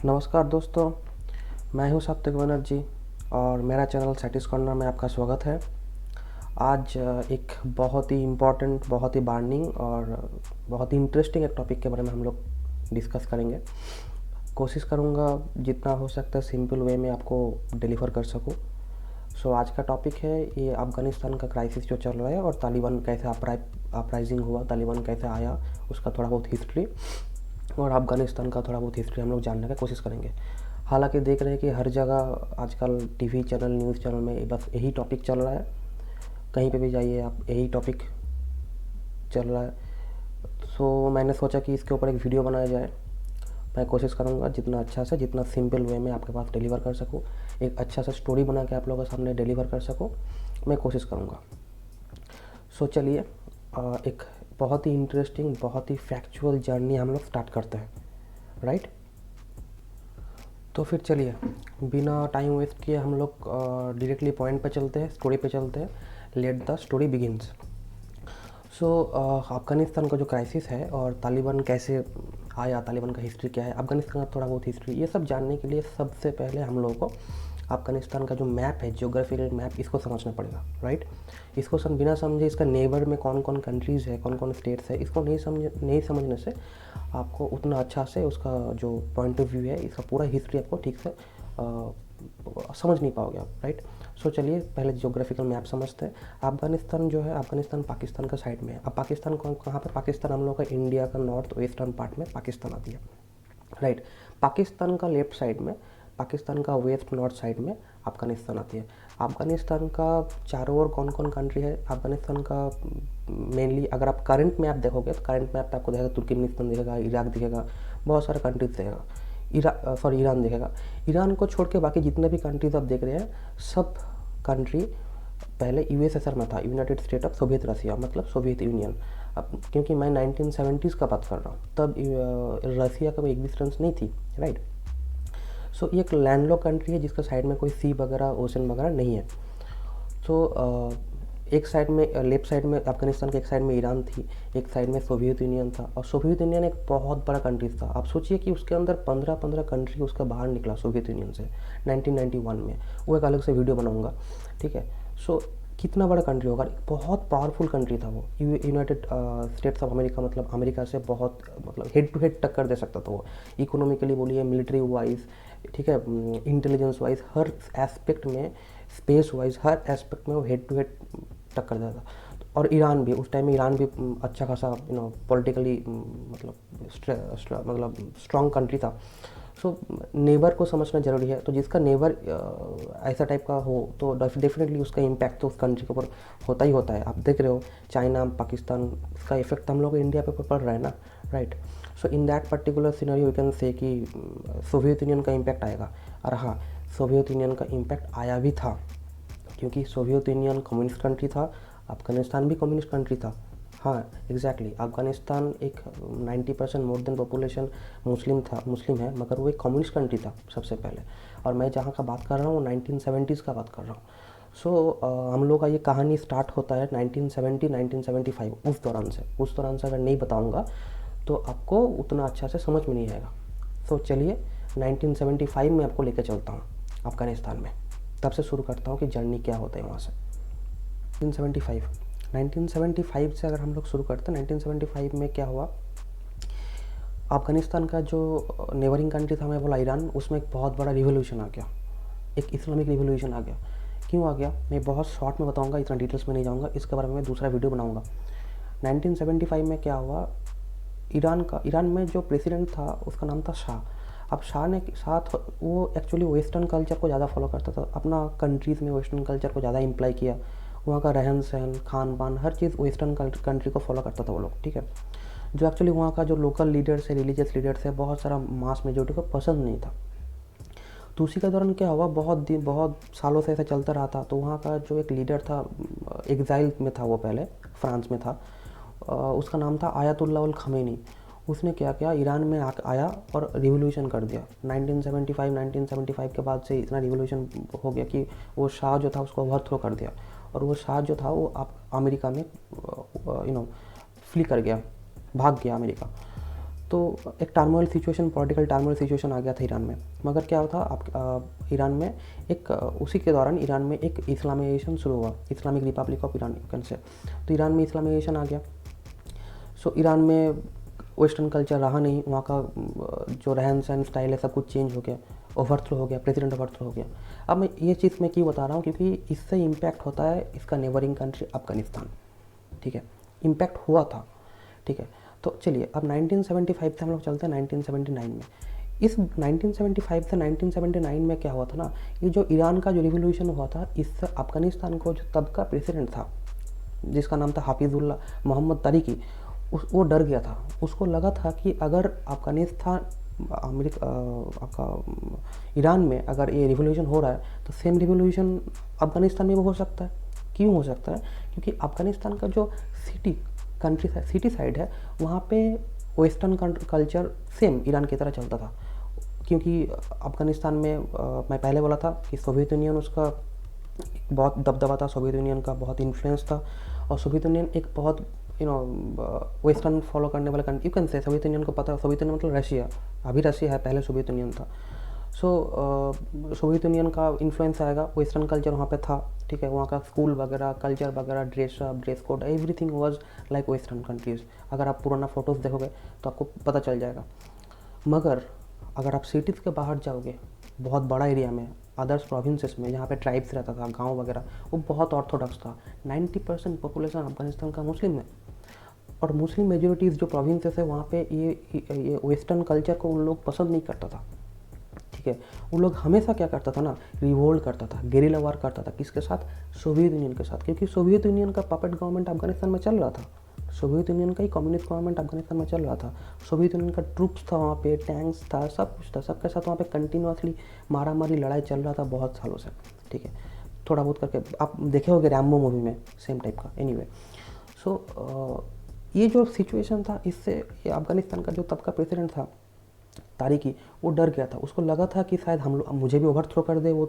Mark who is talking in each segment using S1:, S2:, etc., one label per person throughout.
S1: नमस्कार दोस्तों, मैं हूं सात्विक बनर्जी और मेरा चैनल सैटिस कॉर्नर में आपका स्वागत है। आज एक बहुत ही इम्पोर्टेंट, बहुत ही बार्निंग और बहुत ही इंटरेस्टिंग एक टॉपिक के बारे में हम लोग डिस्कस करेंगे। कोशिश करूंगा जितना हो सकता है सिंपल वे में आपको डिलीवर कर सकूं। आज का टॉपिक है ये अफ़गानिस्तान का क्राइसिस जो चल रहा है और तालिबान कैसे अपराइजिंग हुआ, तालिबान कैसे आया, उसका थोड़ा बहुत हिस्ट्री और अफ़गानिस्तान का थोड़ा बहुत हिस्ट्री हम लोग जानने की कोशिश करेंगे। हालांकि देख रहे हैं कि हर जगह आजकल टीवी चैनल, न्यूज़ चैनल में बस यही टॉपिक चल रहा है। कहीं पे भी जाइए आप, यही टॉपिक चल रहा है। मैंने सोचा कि इसके ऊपर एक वीडियो बनाया जाए। मैं कोशिश करूँगा जितना अच्छा से, जितना सिंपल वे में आपके पास डिलीवर कर सकूँ, एक अच्छा सा स्टोरी बना के आप लोगों के सामने डिलीवर कर सकूँ, मैं कोशिश करूँगा। चलिए एक बहुत ही इंटरेस्टिंग, बहुत ही फैक्चुअल जर्नी हम लोग स्टार्ट करते हैं, राइट। तो फिर चलिए बिना टाइम वेस्ट किए हम लोग डायरेक्टली पॉइंट पे चलते हैं, स्टोरी पे चलते हैं। Let the story begins. Afghanistan का जो क्राइसिस है और तालिबान कैसे आया, तालिबान का हिस्ट्री क्या है, अफ़गानिस्तान का थोड़ा बहुत हिस्ट्री, ये सब जानने के लिए सबसे पहले हम लोगों को अफ़गानिस्तान का जो मैप है, जियोग्राफिकल मैप, इसको समझना पड़ेगा, राइट। इसको बिना समझे इसका नेबर में कौन कौन कंट्रीज़ है, कौन कौन स्टेट्स है, इसको नहीं समझने से आपको उतना अच्छा से उसका जो पॉइंट ऑफ व्यू है, इसका पूरा हिस्ट्री आपको ठीक से समझ नहीं पाओगे आप, राइट। चलिए पहले जियोग्राफिकल मैप समझते हैं। अफ़गानिस्तान जो है, अफ़गानिस्तान पाकिस्तान का साइड में है। अब पाकिस्तान कहाँ पे? पाकिस्तान हम लोग का इंडिया का नॉर्थ वेस्टर्न पार्ट में पाकिस्तान आती है, राइट। पाकिस्तान का लेफ्ट साइड में, पाकिस्तान का वेस्ट नॉर्थ साइड में अफ़गानिस्तान आती है। अफ़गानिस्तान का चारों ओर कौन कौन कंट्री है? अफ़गानिस्तान का मेनली अगर आप करंट मैप देखोगे तो करंट मैप पे आपको दिखेगा तुर्कमेनिस्तान दिखेगा, इराक दिखेगा, बहुत सारे कंट्रीज दिखेगा। ईरान दिखेगा। ईरान को छोड़ के बाकी जितने भी कंट्रीज आप देख रहे हैं, सब कंट्री पहले यूएसएसआर में था, यूनाइटेड स्टेट ऑफ सोवियत रसिया, मतलब सोवियत यूनियन। अब क्योंकि मैं 1970s का बात कर रहा हूँ, तब रसिया का कोई एग्जिस्टेंस नहीं थी, राइट। ये एक लैंडलॉक कंट्री है जिसका साइड में कोई सी वगैरह, ओशन वगैरह नहीं है। एक साइड में, लेफ्ट साइड में अफगानिस्तान के एक साइड में ईरान थी, एक साइड में सोवियत यूनियन था। और सोवियत यूनियन एक बहुत बड़ा कंट्री था। आप सोचिए कि उसके अंदर 15 कंट्री उसका बाहर निकला सोवियत यूनियन से 1991 में। वो एक अलग से वीडियो बनाऊंगा, ठीक है। कितना बड़ा कंट्री होगा, बहुत पावरफुल कंट्री था वो। यूनाइटेड स्टेट्स ऑफ अमेरिका, मतलब अमेरिका से बहुत, मतलब हेड टू हेड टक्कर दे सकता था वो। इकोनॉमिकली बोलिए, मिलिट्री वाइज, ठीक है, इंटेलिजेंस वाइज, हर एस्पेक्ट में, स्पेस वाइज, हर एस्पेक्ट में वो हेड टू हेड टक्कर देता था। और ईरान भी, उस टाइम में ईरान भी अच्छा खासा पॉलिटिकली मतलब स्ट्रॉन्ग कंट्री था। नेबर को समझना ज़रूरी है। तो जिसका नेबर ऐसा टाइप का हो तो डेफिनेटली उसका इम्पैक्ट तो उस कंट्री के ऊपर होता ही होता है। आप देख रहे हो चाइना, पाकिस्तान, उसका इफेक्ट हम लोग इंडिया पे पड़ रहा है ना, right. In that particular scenario you can से कि सोवियत यूनियन का इम्पैक्ट आएगा। और हाँ, सोवियत यूनियन का इम्पैक्ट आया भी था, क्योंकि सोवियत यूनियन कम्युनिस्ट कंट्री था, अफगानिस्तान भी कम्युनिस्ट कंट्री था। हाँ एग्जैक्टली, अफगानिस्तान एक 90% मोर देन पॉपुलेशन मुस्लिम है, मगर वो एक कम्युनिस्ट कंट्री था सबसे पहले। और मैं जहाँ का बात कर रहा हूँ 1970s का बात कर रहा हूँ। हम लोग का ये कहानी स्टार्ट होता है 1970-1975 उस दौरान से अगर नहीं बताऊँगा तो आपको उतना अच्छा से समझ में नहीं आएगा। चलिए 1975 में आपको लेकर चलता हूँ अफ़गानिस्तान में। तब से शुरू करता हूँ कि जर्नी क्या होता है वहाँ से। 1975 से अगर हम लोग शुरू करते हैं, 1975 में क्या हुआ, अफ़गानिस्तान का जो नेबरिंग कंट्री था, मैं बोला ईरान, उसमें एक बहुत बड़ा रिवोल्यूशन आ गया, एक इस्लामिक रिवोल्यूशन आ गया। क्यों आ गया मैं बहुत शॉर्ट में बताऊंगा, इतना डिटेल्स में नहीं जाऊंगा, इसके बारे में मैं दूसरा वीडियो बनाऊंगा। 1975 में क्या हुआ, ईरान में जो प्रेसिडेंट था उसका नाम था शाह। अब शाह ने साथ वो एक्चुअली वेस्टर्न कल्चर को ज़्यादा फॉलो करता था, अपना कंट्रीज़ में वेस्टर्न कल्चर को ज़्यादा इम्प्लाई किया। वहाँ का रहन सहन, खान पान, हर चीज़ वेस्टर्न कंट्री को फॉलो करता था वो लोग, ठीक है। जो एक्चुअली वहाँ का जो लोकल लीडर्स है, रिलीजियस लीडर्स है, बहुत सारा मास मेजोरिटी को पसंद नहीं था। तो उसी का दौरान क्या हुआ, बहुत सालों से ऐसा चलता रहा था। तो वहाँ का जो एक लीडर था, एग्जाइल में था वो, पहले फ्रांस में था, उसका नाम था आयतुल्लाह अल खमेनी। उसने क्या किया, ईरान में आया और रिवोल्यूशन कर दिया। 1975 के बाद से इतना रिवोल्यूशन हो गया कि वो शाह जो था उसको ओवरथ्रो कर दिया। और वो शाह जो था वो अमेरिका में फ्ली कर गया, भाग गया अमेरिका। तो एक turmoil situation, political turmoil situation आ गया था ईरान में। मगर क्या होता ईरान में एक उसी के दौरान ईरान में एक इस्लामाइजेशन शुरू हुआ, Islamic Republic of Iran can say. तो ईरान में इस्लामाइजेशन आ गया। सो ईरान में वेस्टर्न कल्चर रहा नहीं, वहाँ का जो रहन सहन स्टाइल है सब कुछ चेंज हो गया, ओवरथ्रो हो गया, प्रेसिडेंट ओवरथ्रो हो गया। अब मैं ये चीज़ मैं क्यों बता रहा हूँ, क्योंकि इससे इम्पैक्ट होता है इसका नेबरिंग कंट्री अफगानिस्तान, ठीक है, इम्पैक्ट हुआ था, ठीक है। तो चलिए अब 1975 से हम लोग चलते हैं 1979 में। इस 1975 से 1979 में क्या हुआ था ना, ये जो ईरान का जो रिवोल्यूशन हुआ था, इससे अफगानिस्तान को जो तब का प्रेसिडेंट था जिसका नाम था हाफिजुल्लाह मोहम्मद तारिकी, वो डर गया था। उसको लगा था कि अगर अफगानिस्तान आपका ईरान में अगर ये रिवोल्यूशन हो रहा है तो सेम रिवोल्यूशन अफगानिस्तान में भी हो सकता है। क्यों हो सकता है? क्योंकि अफगानिस्तान का जो सिटी साइड है वहाँ पे वेस्टर्न कल्चर सेम ईरान की तरह चलता था। क्योंकि अफगानिस्तान में मैं पहले बोला था कि सोवियत यूनियन उसका बहुत दबदबा था, सोवियत यूनियन का बहुत इन्फ्लुएंस था, और सोवियत यूनियन एक बहुत वेस्टर्न फॉलो करने वाला कंट्री, यू कैन से। सोवियत यूनियन को पता है, सोवियत यूनियन मतलब रशिया, अभी रशिया है, पहले सोवियत यूनियन था। सोवियत यूनियन का इन्फ्लुएंस आएगा, वेस्टर्न कल्चर वहाँ पे था, ठीक है। वहाँ का स्कूल वगैरह, कल्चर वगैरह, dress code, everything was like western countries. अगर आप पुराना फ़ोटोज़ देखोगे तो आपको पता चल जाएगा। मगर अगर आप सिटीज़ के बाहर जाओगे, बहुत बड़ा एरिया में, अदर्स प्रोविंसेस में जहाँ पे ट्राइब्स रहता था, गांव वगैरह, वो बहुत ऑर्थोडॉक्स था। 90% पॉपुलेशन अफगानिस्तान का मुस्लिम है, और मुस्लिम मेजोरिटीज़ जो प्रोविंसेस है वहाँ पे ये वेस्टर्न कल्चर को उन लोग पसंद नहीं करता था, ठीक है। उन लोग हमेशा क्या करता था ना, रिवोल्ट करता था, गेरिला वार करता था। किसके साथ? सोवियत यूनियन के साथ, क्योंकि सोवियत यूनियन का पपेट गवर्नमेंट अफगानिस्तान में चल रहा था। सोवियत यूनियन का ही कम्युनिस्ट गवर्नमेंट अफगानिस्तान में चल रहा था। सोवियत यूनियन का ट्रूप्स था वहाँ पे, टैंक्स था, सब कुछ था, सबके साथ वहाँ पे कंटिन्यूसली मारा मारी लड़ाई चल रहा था बहुत सालों से, ठीक है। थोड़ा बहुत करके आप देखे होंगे रैम्बो मूवी में, सेम टाइप का। एनीवे, सो ये जो सिचुएशन था, इससे अफगानिस्तान का जो तब का प्रेसिडेंट था तारिकी, वो डर गया था। उसको लगा था कि शायद मुझे भी ओवरथ्रो कर दे वो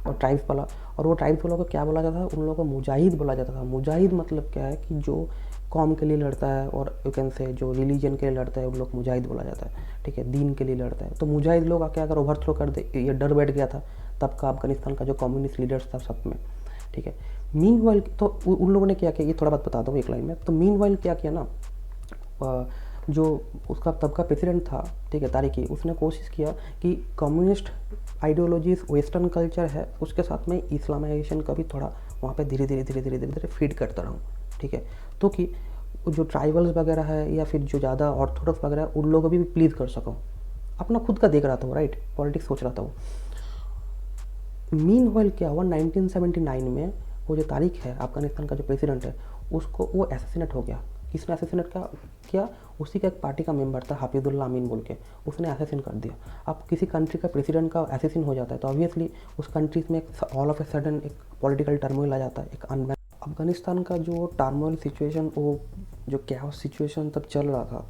S1: और ट्राइब्स वाला। और वो ट्राइब्स वालों को क्या बोला जाता था? उन लोगों को मुजाहिद बोला जाता था। मुजाहिद मतलब क्या है कि जो कौम के लिए लड़ता है, और यू कैन से जो रिलीजन के लिए लड़ता है, उन लोग मुजाहिद बोला जाता है, ठीक है, दीन के लिए लड़ता है। तो मुजाहिद लोग आके अगर ओवरथ्रो कर दे, ये डर बैठ गया था तब का अफगानिस्तान का जो कम्युनिस्ट लीडर्स था सब में, ठीक है। मीनवाइल तो उन लोगों ने क्या किया, ये थोड़ा बात बता दूँ एक लाइन में। तो मीनवाइल क्या किया ना, जो उसका तब का प्रेसिडेंट था, ठीक है, तारिकी, उसने कोशिश किया कि कम्युनिस्ट आइडियोलॉजीज, वेस्टर्न कल्चर है, उसके साथ में इस्लामाइजेशन का भी थोड़ा वहाँ पे धीरे धीरे फीड करता रहूँ, ठीक है। तो कि जो ट्राइबल्स वगैरह है या फिर जो ज़्यादा ऑर्थोडॉक्स वगैरह है, उन लोगों को भी प्लीज़ कर सकूँ। अपना खुद का देख रहा था वो, राइट, पॉलिटिक्स सोच रहा था वो। मीनवाइल क्या हुआ, 1979 में वो जो तारिक है, अफगानिस्तान का जो प्रेसिडेंट है, उसको वो एसेसिनेट हो गया। किसने एसेसिनेट किया? उसी का एक पार्टी का मेंबर था हाफिजुल्लाह अमीन बोल के, उसने एसेसिन कर दिया। अब किसी कंट्री का प्रेसिडेंट का एसेसिन हो जाता है तो ऑब्वियसली उस कंट्रीज में ऑल ऑफ ए सडन एक पॉलिटिकल टर्मोइल आ जाता है, एक अफगानिस्तान का जो टर्मोइल सिचुएशन, वो जो कैओस सिचुएशन तब चल रहा था,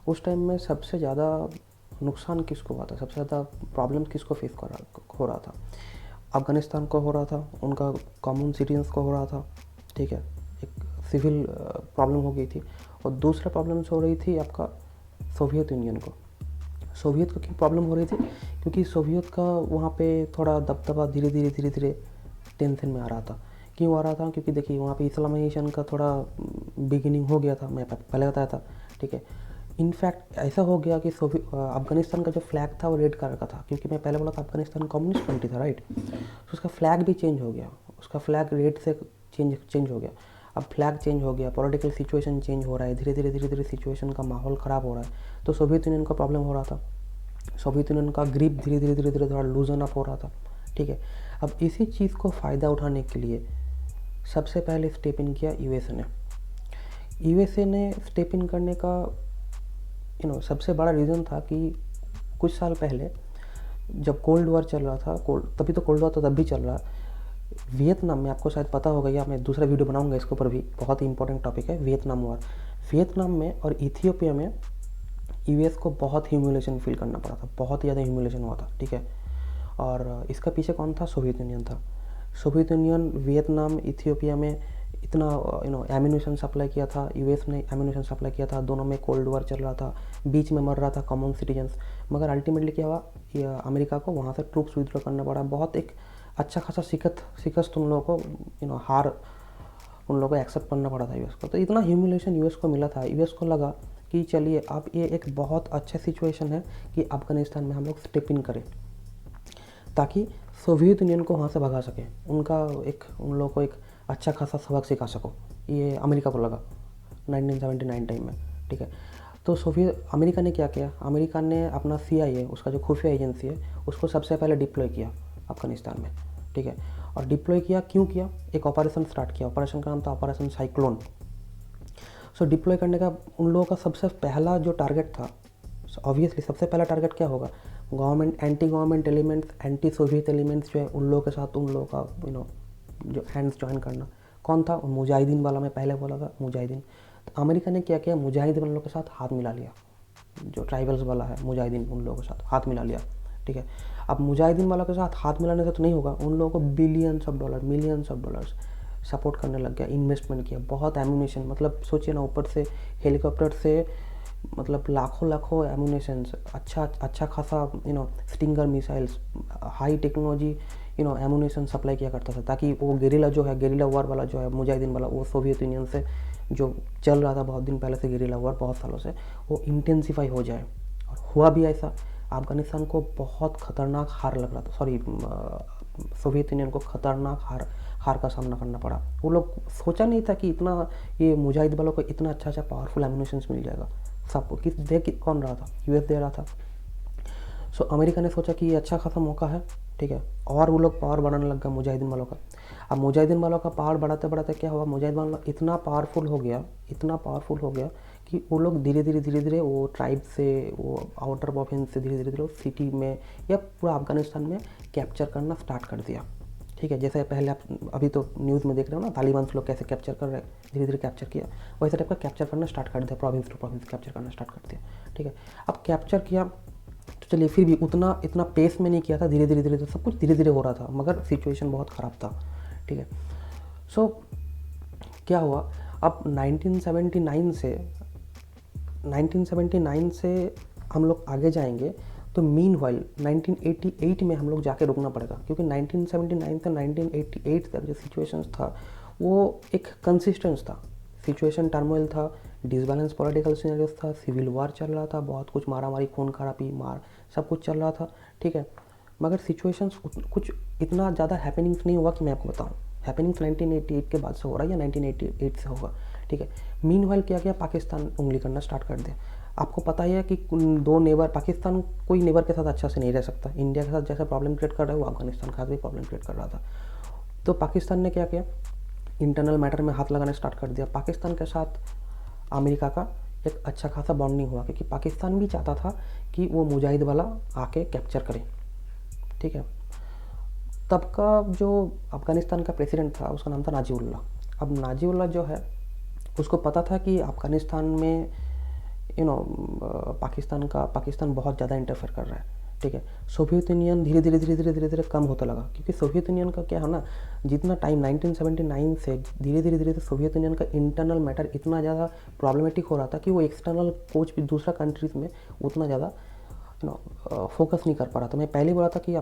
S1: उस टाइम में सबसे ज़्यादा नुकसान किसको हुआ था, सबसे ज़्यादा प्रॉब्लम किसको फेस हो रहा था? अफगानिस्तान को हो रहा था, उनका कॉमन सिटीजन्स को हो रहा था, ठीक है, एक सिविल प्रॉब्लम हो गई थी। और दूसरा प्रॉब्लम्स हो रही थी आपका सोवियत यूनियन को। सोवियत को क्यों प्रॉब्लम हो रही थी? क्योंकि सोवियत का वहाँ पे थोड़ा दबदबा धीरे धीरे टेंशन में आ रहा था। क्यों आ रहा था? क्योंकि देखिए वहाँ पे इस्लामाइजेशन का थोड़ा बिगिनिंग हो गया था, मैं पहले बताया था, ठीक है। इनफैक्ट ऐसा हो गया कि अफगानिस्तान का जो फ्लैग था वो रेड कलर का था, क्योंकि मैं पहले बोला था अफगानिस्तान कम्युनिस्ट कंट्री था, राइट। तो उसका फ्लैग भी चेंज हो गया, उसका फ्लैग रेड से चेंज हो गया। अब फ्लैग चेंज हो गया, पॉलिटिकल सिचुएशन चेंज हो रहा है, धीरे धीरे सिचुएशन का माहौल ख़राब हो रहा है। तो सोवियत यूनियन का प्रॉब्लम हो रहा था, सोवियत यूनियन का ग्रिप धीरे धीरे थोड़ा लूजन अप हो रहा था, ठीक है। अब इसी चीज़ को फ़ायदा उठाने के लिए सबसे पहले स्टेप इन किया यूएसए ने स्टेप इन करने का सबसे बड़ा रीज़न था कि कुछ साल पहले जब कोल्ड वॉर चल रहा था, तभी तो कोल्ड वॉर तो तब भी चल रहा, वियतनाम में, आपको शायद पता होगा, या मैं दूसरा वीडियो बनाऊंगा इसके ऊपर भी, बहुत ही इंपॉर्टेंट टॉपिक है वियतनाम वॉर। वियतनाम में और इथियोपिया में यूएस को बहुत ह्यूमिलेशन फील करना पड़ा था, बहुत ही ज़्यादा ह्यूमिलेशन हुआ था, ठीक है। और इसका पीछे कौन था? सोवियत यूनियन था। सोवियत यूनियन वियतनाम इथियोपिया में इतना एम्यूनेशन सप्लाई किया था, यूएस ने एम्यूनेशन सप्लाई किया था, दोनों में कोल्ड वॉर चल रहा था, बीच में मर रहा था कॉमन सिटीजन्स, मगर अल्टीमेटली क्या हुआ, ये अमेरिका को वहाँ से ट्रूप्स विथड्रॉ करना पड़ा। बहुत एक अच्छा खासा शिकस्त उन लोगों को हार उन लोगों को एक्सेप्ट करना पड़ा था यूएस को। तो इतना ह्यूमिलेशन यूएस को मिला था, यूएस को लगा कि चलिए अब ये एक बहुत अच्छा सिचुएशन है कि अफ़गानिस्तान में हम लोग स्टेप इन करें ताकि सोवियत यूनियन को वहाँ से भगा सके, उन लोगों को एक अच्छा खासा सबक सिखा सको। ये अमेरिका को लगा 1979 टाइम में, ठीक है। तो अमेरिका ने क्या किया, अमेरिका ने अपना CIA, उसका जो खुफिया एजेंसी है, उसको सबसे पहले डिप्लॉय किया अफ़गानिस्तान में, ठीक है। और डिप्लॉय किया क्यों किया, एक ऑपरेशन स्टार्ट किया, ऑपरेशन का नाम था ऑपरेशन साइक्लोन। सो डिप्लॉय करने का उन लोगों का सबसे पहला जो टारगेट था, ऑब्वियसली सबसे पहला टारगेट क्या होगा, anti government elements, anti Soviet elements जो है उन लोगों के साथ उन लोगों का जो हैंड्स ज्वाइन करना। कौन था, मुजाहिदीन वाला, मैं पहले बोला था मुजाहिदीन। तो अमेरिका ने क्या किया, मुजाहिदीन वालों के साथ हाथ मिला लिया, जो ट्राइबल्स वाला है मुजाहिदीन, उन लोगों के साथ हाथ मिला लिया, ठीक है। अब मुजाहिदीन वालों के साथ हाथ मिलाने से तो नहीं होगा, उन लोगों को billions of dollar, millions of dollars support करने लग गया, इन्वेस्टमेंट किया, बहुत एम्यूनेशन, मतलब सोचिए ना, ऊपर से हेलीकॉप्टर से मतलब लाखों एम्यूनेशन, अच्छा खासा stinger missiles, high technology ammunition supply किया करता था, ताकि वो गेरिला वॉर वाला जो है मुजाहिदीन वाला, वो सोवियत यूनियन से जो चल रहा था बहुत दिन पहले से, गेरिला वॉर बहुत सालों से, वो इंटेंसिफाई हो जाए। और हुआ भी ऐसा। अफगानिस्तान को बहुत खतरनाक हार लग रहा था, सोवियत यूनियन को खतरनाक हार का सामना करना पड़ा। वो लोग सोचा नहीं था कि इतना ये मुजाहिद वालों को इतना अच्छा पावरफुल एम्यूनेशन मिल जाएगा। सबको कौन रहा था, यूएस दे रहा था। सो अमेरिका ने सोचा कि ये अच्छा खासा मौका है, ठीक है, और वो लोग पावर बढ़ाने लग गए मुजाहिदीन वालों का। अब मुजाहिदीन वालों का पावर बढ़ाते बढ़ाते क्या हुआ, मुजाहिदीन वालों इतना पावरफुल हो गया कि वो लोग धीरे धीरे वो ट्राइब से, वो आउटर प्रोविंस से धीरे धीरे सिटी में या पूरा अफगानिस्तान में कैप्चर करना स्टार्ट कर दिया, ठीक है। जैसे पहले आप अभी तो न्यूज़ में देख रहे हो ना, तालिबान लोग कैसे कैप्चर कर रहे हैं, धीरे धीरे कैप्चर किया, वैसे टाइप का कैप्चर करना स्टार्ट कर दिया, प्रोविंस टू प्रोविंस कैप्चर करना स्टार्ट कर दिया, ठीक है। अब कैप्चर किया तो चलिए, फिर भी इतना पेस में नहीं किया था, धीरे धीरे सब कुछ धीरे धीरे हो रहा था, मगर सिचुएशन बहुत ख़राब था, ठीक है। सो क्या हुआ, अब 1979 से हम लोग आगे जाएंगे तो मीनवाइल 1988 में हम लोग जाके रुकना पड़ेगा, क्योंकि 1979 से 1988 तक जो सिचुएशंस था वो एक कंसिस्टेंस था। सिचुएशन टर्मोइल था, डिसबैलेंस पॉलिटिकल सिनेरियोस था, सिविल वॉर चल रहा था, बहुत कुछ मारामारी, खून खराबी, सब कुछ चल रहा था, ठीक है। मगर सिचुएशंस कुछ इतना ज़्यादा हैपनिंग्स नहीं हुआ कि मैं आपको बताऊँ। हैपनिंग्स 1988 के बाद से हो रहा है या 1988 से होगा, ठीक है। मीनवाइल क्या किया, पाकिस्तान उंगली करना स्टार्ट कर दिया। आपको पता ही है कि दो नेबर, पाकिस्तान कोई नेबर के साथ अच्छा से नहीं रह सकता। इंडिया के साथ जैसा प्रॉब्लम क्रिएट कर रहा है वो अफगानिस्तान के साथ भी प्रॉब्लम क्रिएट कर रहा था। तो पाकिस्तान ने क्या किया, इंटरनल मैटर में हाथ लगाना स्टार्ट कर दिया। पाकिस्तान के साथ अमेरिका का एक अच्छा खासा बॉन्डिंग हुआ, क्योंकि पाकिस्तान भी चाहता था कि वो मुजाहिद वाला आके कैप्चर करे, ठीक है। तब का जो अफ़गानिस्तान का प्रेसिडेंट था उसका नाम था नाजीबुल्लाह। अब नाजीबुल्लाह जो है उसको पता था कि अफ़गानिस्तान में पाकिस्तान बहुत ज़्यादा इंटरफेयर कर रहा है, ठीक है। सोवियत यूनियन धीरे धीरे कम होता लगा, क्योंकि सोवियत यूनियन का क्या है ना, जितना टाइम 1979 से धीरे धीरे सोवियत यूनियन का इंटरनल मैटर इतना ज़्यादा प्रॉब्लमेटिक हो रहा था कि वो एक्सटर्नल कोच भी दूसरा कंट्रीज़ में उतना ज़्यादा फोकस नहीं कर पा रहा था। मैं पहले बोला था कि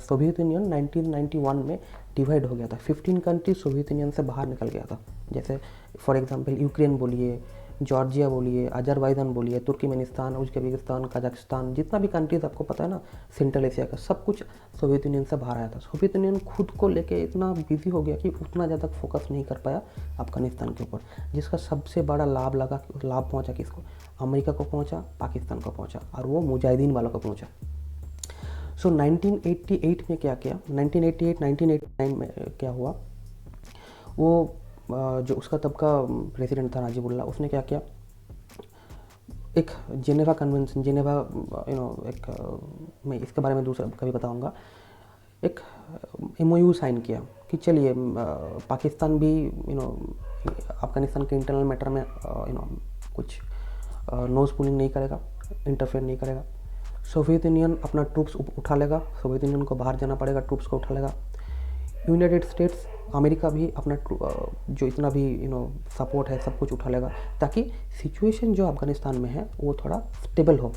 S1: सोवियत यूनियन 1991 में डिवाइड हो गया था, 15 कंट्री सोवियत यूनियन से बाहर निकल गया था। जैसे फॉर एग्जांपल यूक्रेन बोलिए, जॉर्जिया बोलिए, अजरबैजान बोलिए, तुर्कमेनिस्तान, उज़्बेकिस्तान, कजाकिस्तान, जितना भी कंट्रीज आपको पता है ना सेंट्रल एशिया का, सब कुछ सोवियत यूनियन से बाहर आया था। सोवियत यूनियन खुद को लेके इतना बिजी हो गया कि उतना ज़्यादा फोकस नहीं कर पाया अफगानिस्तान के ऊपर, जिसका सबसे बड़ा लाभ पहुँचा किसको, अमेरिका को पहुँचा, पाकिस्तान को पहुँचा, और वो मुजाहिदीन वालों को पहुँचा। सो 1988 में क्या किया, 1989 में क्या हुआ, वो जो उसका तब का प्रेसिडेंट था नाजीबुल्लाह, उसने क्या किया, एक जेनेवा कन्वेंशन, मैं इसके बारे में दूसरा कभी बताऊंगा, एक MOU साइन किया कि चलिए पाकिस्तान भी अफगानिस्तान के इंटरनल मैटर में कुछ नोज पुलिंग नहीं करेगा, इंटरफेयर नहीं करेगा। सोवियत यूनियन अपना ट्रूप्स उठा लेगा, सोवियत यूनियन को बाहर जाना पड़ेगा, ट्रूप्स को उठा लेगा। यूनाइटेड स्टेट्स, अमेरिका भी अपना जो इतना भी सपोर्ट है सब कुछ उठा लेगा, ताकि सिचुएशन जो अफ़गानिस्तान में है वो थोड़ा स्टेबल हो,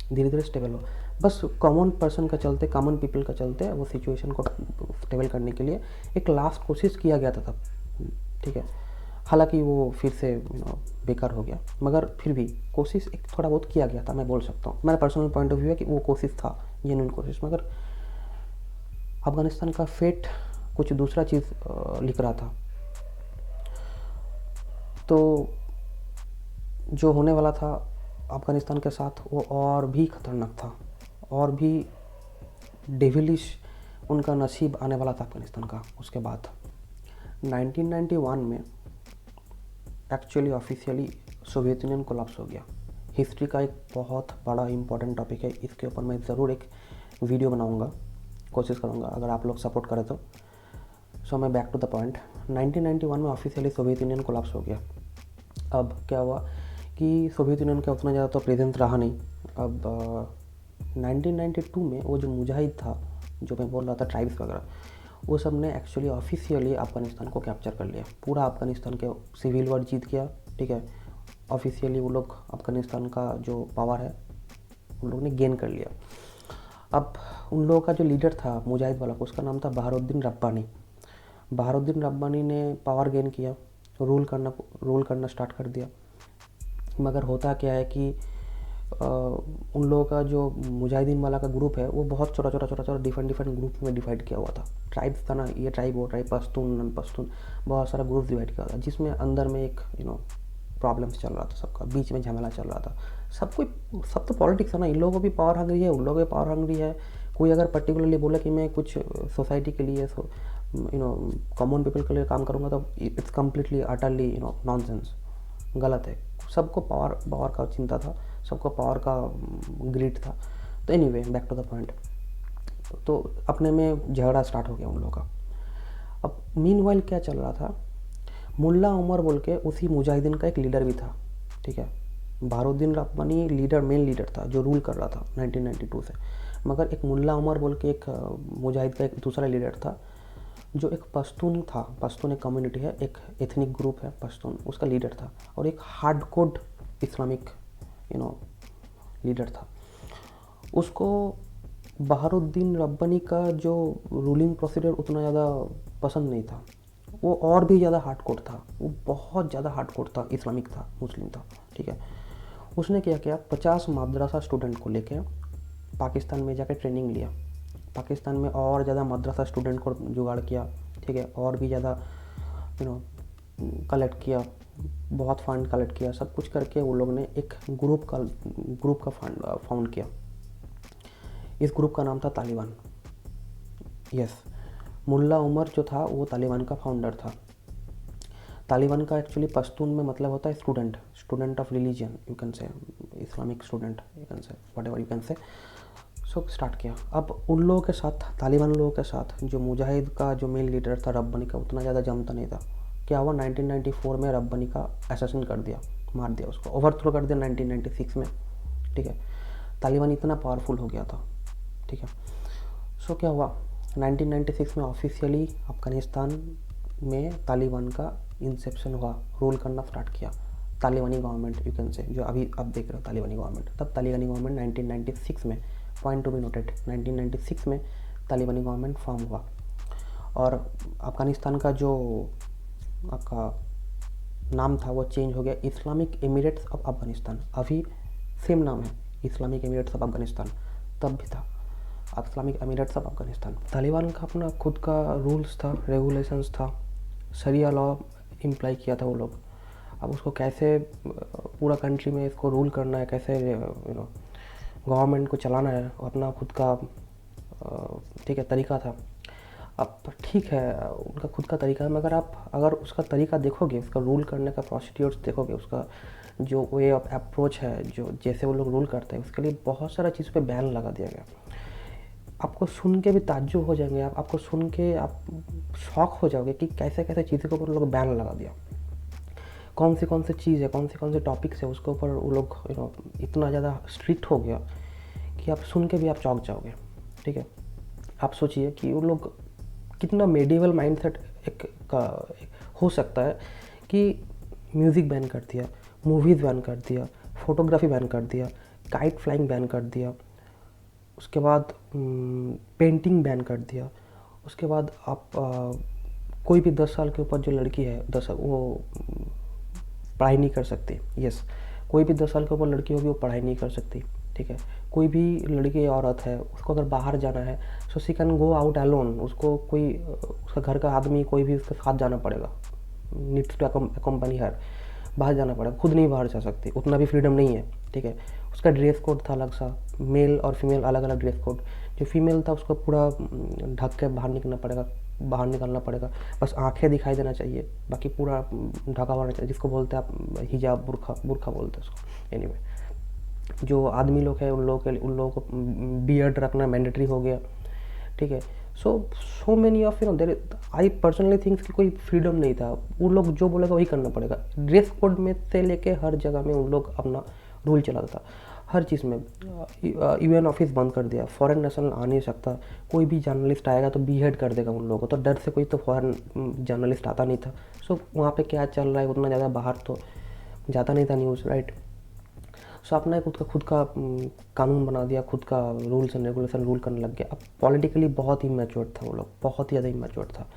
S1: धीरे धीरे स्टेबल हो। बस कॉमन पर्सन का चलते, कॉमन पीपल का चलते वो सिचुएशन को स्टेबल करने के लिए एक लास्ट कोशिश किया गया था तब, ठीक है। हालांकि वो फिर से बेकार हो गया, मगर फिर भी कोशिश एक थोड़ा बहुत किया गया था, मैं बोल सकता हूँ। मेरा पर्सनल पॉइंट ऑफ व्यू है कि वो कोशिश था, जेन्युइन कोशिश। मगर अफ़गानिस्तान का फेट कुछ दूसरा चीज़ लिख रहा था। तो जो होने वाला था अफ़गानिस्तान के साथ वो और भी ख़तरनाक था, और भी डेविलिश उनका नसीब आने वाला था अफ़गानिस्तान का। उसके बाद 1991 में actually officially Soviet union collapse हो गया। हिस्ट्री का एक बहुत बड़ा इंपॉर्टेंट टॉपिक है, इसके ऊपर मैं ज़रूर एक वीडियो बनाऊंगा, कोशिश करूंगा अगर आप लोग सपोर्ट करें तो। सो मैं बैक टू द पॉइंट, 1991 में ऑफिशियली सोवियत यूनियन कोलैप्स हो गया। अब क्या हुआ कि सोवियत यूनियन का उतना ज़्यादा तो प्रेजेंस रहा नहीं। अब 1992 में वो जो मुजाहिद था, जो मैं बोल रहा था ट्राइब्स वगैरह, वो सब ने एक्चुअली ऑफिशियली अफ़गानिस्तान को कैप्चर कर लिया। पूरा अफ़गानिस्तान के सिविल वॉर जीत गया, ठीक है। ऑफिशियली वो लोग अफ़गानिस्तान का जो पावर है उन लोगों ने गेन कर लिया। अब उन लोगों का जो लीडर था मुजाहिद वाला, उसका नाम था बहारुद्दीन रब्बानी। बहारुद्दीन रब्बानी ने पावर गेन किया, रूल करना स्टार्ट कर दिया। मगर होता क्या है कि उन लोगों का जो मुजाहिदीन वाला का ग्रुप है वो बहुत छोटा डिफरेंट ग्रुप में डिवाइड किया हुआ था। ट्राइब्स था ना, ये ट्राइब वो ट्राइब, पश्तून नन पश्तून, बहुत सारा ग्रुप डिवाइड किया हुआ था, जिसमें अंदर में एक प्रॉब्लम्स चल रहा था, सबका बीच में झमेला चल रहा था। सब तो पॉलिटिक्स है ना, इन लोगों को भी पावर हंग्री है, उन लोगों को पावर हंग्री है। कोई अगर पर्टिकुलरली बोले कि मैं कुछ सोसाइटी के लिए कॉमन पीपल के लिए काम करूँगा, तो इट्स कम्प्लीटली अटरली नॉनसेंस, गलत है। सबको पावर का चिंता था, सबको पावर का ग्रिड था। तो anyway back to the point, तो अपने में झगड़ा स्टार्ट हो गया उन लोगों का। अब मीनवाइल क्या चल रहा था, मुल्ला उमर बोल के उसी मुजाहिदीन का एक लीडर भी था, ठीक है। बहारुद्दीन रब्बानी मेन लीडर था जो रूल कर रहा था 1992 से। मगर एक मुल्ला उमर बोल के एक मुजाहिद का एक दूसरा लीडर था, जो एक पश्तून था। पश्तून एक कम्युनिटी है, एक एथनिक ग्रुप है पश्तून, उसका लीडर था। और एक हार्डकोर इस्लामिक लीडर था। उसको बहारुद्दीन रब्बानी का जो रूलिंग प्रोसीजर उतना ज़्यादा पसंद नहीं था। वो और भी ज़्यादा हार्डकोर था, वो बहुत ज़्यादा हार्डकोर था, इस्लामिक था, मुस्लिम था, ठीक है। उसने क्या किया, 50 मदरसा स्टूडेंट को लेके पाकिस्तान में जाकर ट्रेनिंग लिया। पाकिस्तान में और ज़्यादा मदरसा स्टूडेंट को जुगाड़ किया, ठीक है। और भी ज़्यादा कलेक्ट किया, बहुत फंड कलेक्ट किया, सब कुछ करके वो लोग ने एक ग्रुप का फंड फाउंड किया। इस ग्रुप का नाम था तालिबान। यस, मुल्ला उमर जो था वो तालिबान का फाउंडर था। तालिबान का एक्चुअली पश्तून में मतलब होता है student of religion, you can से Islamic student, you can say whatever you can say. So start किया। अब उन लोगों के साथ, तालिबान लोगों के साथ जो मुजाहिद का जो मेन लीडर था रब्बानी का, उतना ज़्यादा जमता नहीं था। क्या हुआ, 1994 में रब्बानी का असैसिन कर दिया, मार दिया उसको, ओवरथ्रो कर दिया 1996 में, ठीक है। तालिबान इतना पावरफुल हो गया था, ठीक है। सो क्या हुआ, 1996 में ऑफिशियली अफ़गानिस्तान में तालिबान का इंसेप्शन हुआ, रूल करना स्टार्ट किया तालिबानी गवर्नमेंट, यू कैन से, जो अभी आप देख रहे हो तालिबानी गवर्नमेंट। तब तालिबानी गवर्नमेंट 1996 में, पॉइंट टू बी नोटेड, 1996 में तालिबानी गवर्नमेंट फॉर्म हुआ। और अफ़गानिस्तान का जो आपका नाम था वो चेंज हो गया, इस्लामिक एमिरेट्स ऑफ अफ़गानिस्तान। अभी सेम नाम है, इस्लामिक एमिरेट्स ऑफ अफ़गानिस्तान, तब भी था Islamic Emirates of Afghanistan. Taliban का अपना खुद का रूल्स था, रेगुलेशंस था, शरिया लॉ इम्प्लाई किया था वो लोग। अब उसको कैसे पूरा कंट्री में इसको रूल करना है, कैसे गवर्नमेंट को चलाना है, अपना खुद का ठीक है तरीका था। अब ठीक है उनका खुद का तरीका है, मगर आप अगर उसका तरीका देखोगे, उसका रूल करने का प्रोसीड्योर्स देखोगे, उसका जो वे ऑफ अप्रोच है, जो जैसे वो लोग रूल करते हैं, उसके लिए बहुत सारा चीज़ पे बैन लगा दिया गया। आपको सुन के भी ताज्जुब हो जाएंगे, आपको सुन के आप शॉक हो जाओगे कि कैसे कैसे चीज़ों के ऊपर लोग बैन लगा दिया। कौन सी चीज़ है, कौन से टॉपिक्स है, उसके ऊपर वो लोग इतना ज़्यादा स्ट्रिक्ट हो गया कि आप सुन के भी आप चौंक जाओगे, ठीक है। आप सोचिए कि वो लोग कितना मेडिवल माइंडसेट हो सकता है कि म्यूज़िक बैन कर दिया, मूवीज़ बैन कर दिया, फोटोग्राफी बैन कर दिया, काइट फ्लाइंग बैन कर दिया, उसके बाद पेंटिंग बैन कर दिया, उसके बाद आप कोई भी 10 साल के ऊपर जो लड़की है 10 वो पढ़ाई नहीं कर सकती। यस, कोई भी 10 साल के ऊपर लड़की होगी वो पढ़ाई नहीं कर सकती, ठीक है। कोई भी लड़की औरत है उसको अगर बाहर जाना है so she can go out alone, उसको कोई उसका घर का आदमी कोई भी उसके साथ जाना पड़ेगा, नीड्स टू अकम्पनी हर, बाहर जाना पड़ेगा, खुद नहीं बाहर जा सकती, उतना भी फ्रीडम नहीं है, ठीक है। उसका ड्रेस कोड था अलग सा, मेल और फीमेल अलग अलग ड्रेस कोड। जो फीमेल था उसको पूरा ढक के बाहर निकलना पड़ेगा, बस आंखें दिखाई देना चाहिए, बाकी पूरा ढका हुआ रहना चाहिए, जिसको बोलते हैं आप हिजाब, बुरखा बोलते हैं उसको। एनीवे, जो आदमी लोग हैं उन लोगों को बियर्ड रखना मैंडेटरी हो गया, ठीक है। So many of there I personally thinks कि कोई फ्रीडम नहीं था, उन लोग जो बोलेगा वही करना पड़ेगा। ड्रेस कोड में से लेके हर जगह में उन लोग अपना रूल चलाता था, हर चीज़ में। यूएन ऑफिस बंद कर दिया, फॉरेन नेशनल आ नहीं सकता, कोई भी जर्नलिस्ट आएगा तो बीहेड कर देगा उन लोगों को, तो डर से कोई तो फॉरेन जर्नलिस्ट आता नहीं था। सो वहाँ पे क्या चल रहा है उतना ज़्यादा बाहर तो जाता नहीं था न्यूज़, राइट। सो अपना एक खुद का कानून बना दिया, खुद का रूल्स एंड रेगुलेशन रूल करने लग गया। अब पॉलिटिकली बहुत ही मैच्योर था वो लोग, बहुत ही ज़्यादा मैच्योर था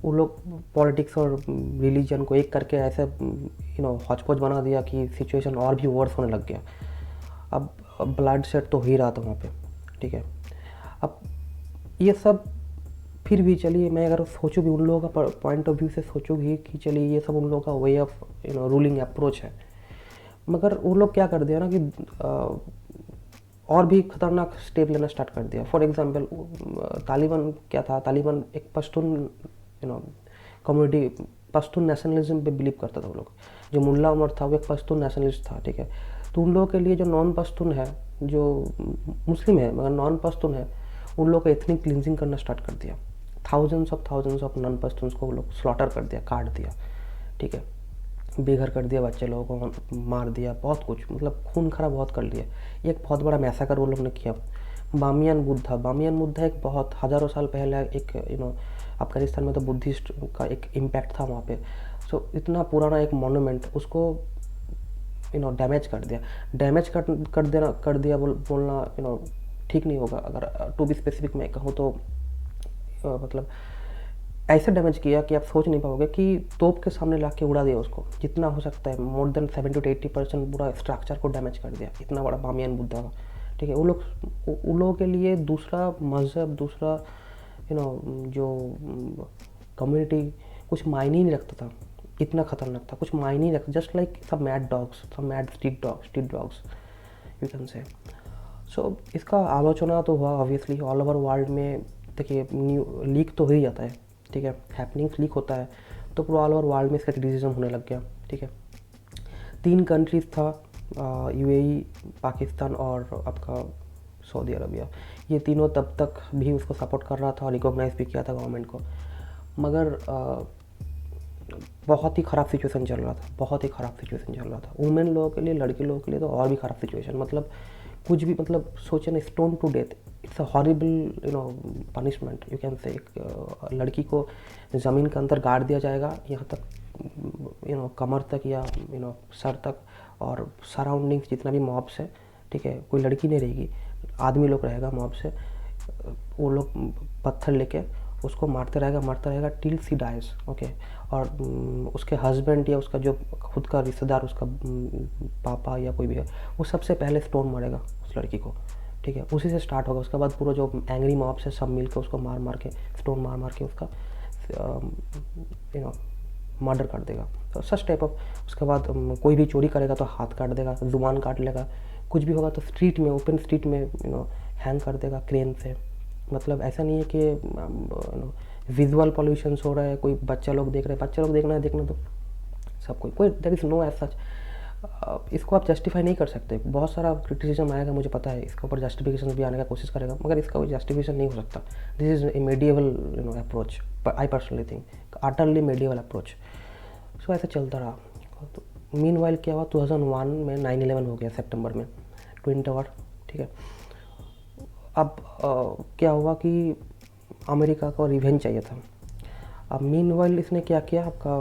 S1: वो लोग। पॉलिटिक्स और रिलीजन को एक करके ऐसे हौच-पौच बना दिया कि सिचुएशन और भी वर्स होने लग गया। अब ब्लड शेड तो हो ही रहा था वहाँ पे, ठीक है। अब ये सब फिर भी चलिए, मैं अगर सोचूँ भी उन लोगों का पॉइंट ऑफ व्यू से सोचूँ भी कि चलिए ये सब उन लोगों का वे ऑफ रूलिंग अप्रोच है, मगर वो लोग क्या कर दिया ना कि और भी ख़तरनाक स्टेप लेना स्टार्ट कर दिया। फॉर एग्जांपल तालिबान क्या था, तालिबान एक पश्तून कम्युनिटी, पश्तून नेशनलिज्म पे बिलीव करता था वो लोग। जो मुल्ला उमर था वो एक पश्तून नेशनलिस्ट था, ठीक है। तो उन लोगों के लिए जो नॉन पश्तून है, जो मुस्लिम है मगर नॉन पश्तून है, उन लोगों को एथनिक क्लिनजिंग करना स्टार्ट कर दिया। थाउजेंड्स ऑफ नॉन पश्तून्स को वो लोग स्लॉटर कर दिया, काट दिया, ठीक है। बेघर कर दिया, बच्चे लोगों को मार दिया, बहुत कुछ, मतलब खून खराब बहुत कर लिया। एक बहुत बड़ा मैसाकर वो लोग ने किया। बामियान बुद्धा एक बहुत हज़ारों साल पहले एक अफगानिस्तान में तो बुद्धिस्ट का एक इम्पैक्ट था वहाँ पे। सो इतना पुराना एक मॉन्यूमेंट उसको डैमेज कर दिया। कर दिया बोलना ठीक नहीं होगा। अगर टू बी स्पेसिफिक मैं कहूँ तो मतलब ऐसे डैमेज किया कि आप सोच नहीं पाओगे, कि तोप के सामने ला के उड़ा दिया उसको, जितना हो सकता है मोर देन 70 to 80% पूरा स्ट्रक्चर को डैमेज कर दिया, इतना बड़ा बामियान बुद्धा का, ठीक है। उन लोगों के लिए दूसरा मज़हब, दूसरा जो कम्युनिटी कुछ मायने ही नहीं रखता था, इतना खतरनाक था, कुछ मायने नहीं रखता। जस्ट लाइक सब मैड डॉग्स, सब mad street dogs you can say. So इसका आलोचना तो हुआ ऑब्वियसली ऑल ओवर वर्ल्ड में। देखिए लीक तो हो ही जाता है, ठीक है, हैपनिंग्स लीक होता है तो पूरा ऑल ओवर वर्ल्ड में इसका क्रिटिसिज्म होने लग गया, ठीक है। 3 कंट्रीज़ था, यूएई, पाकिस्तान और आपका सऊदी अरबिया। ये तीनों तब तक भी उसको सपोर्ट कर रहा था और रिकॉग्नाइज भी किया था गवर्नमेंट को, मगर बहुत ही ख़राब सिचुएशन चल रहा था वुमेन लोगों के लिए, लड़के लोगों के लिए तो और भी ख़राब सिचुएशन। मतलब कुछ भी, मतलब सोचे ना, stone to death, it's a horrible punishment you can say. एक लड़की को ज़मीन के अंदर गाड़ दिया जाएगा, यहाँ तक कमर तक या सर तक, और सराउंडिंग्स जितना भी मॉब्स है, ठीक है, कोई लड़की नहीं रहेगी, आदमी लोग रहेगा मॉब से। वो लोग पत्थर लेके उसको मारते रहेगा टिल सी डाइज, ओके। और उसके हस्बैंड या उसका जो खुद का रिश्तेदार, उसका पापा या कोई भी है, वो सबसे पहले स्टोन मारेगा उस लड़की को, ठीक है। उसी से स्टार्ट होगा। उसके बाद पूरा जो एंग्री मॉब्स है सब मिल के उसको मार के स्टोन मार के उसका मर्डर कर देगा। तो सच टाइप ऑफ। उसके बाद कोई भी चोरी करेगा तो हाथ काट देगा, जुबान काट लेगा, कुछ भी होगा तो स्ट्रीट में, ओपन स्ट्रीट में हैंग कर देगा क्रेन से। मतलब ऐसा नहीं है कि विजुअल पॉल्यूशन हो रहा है, कोई बच्चा लोग देख रहे हैं, बच्चा लोग देखना तो सब कोई there is no as such. इसको आप जस्टिफाई नहीं कर सकते। बहुत सारा क्रिटिसिज्म आएगा, मुझे पता है, इसके ऊपर जस्टिफिकेशन भी आने का कोशिश करेगा, मगर इसका कोई जस्टिफिकेशन नहीं हो सकता। This is a medieval approach, I personally think utterly medieval approach. So ऐसा चलता रहा। तो मीनवाइल क्या हुआ, 2001 में 9/11 हो गया सितंबर में, ट्विन टावर, ठीक है। अब क्या हुआ कि अमेरिका को रिवेंज चाहिए था। अब मीनवाइल इसने क्या किया, आपका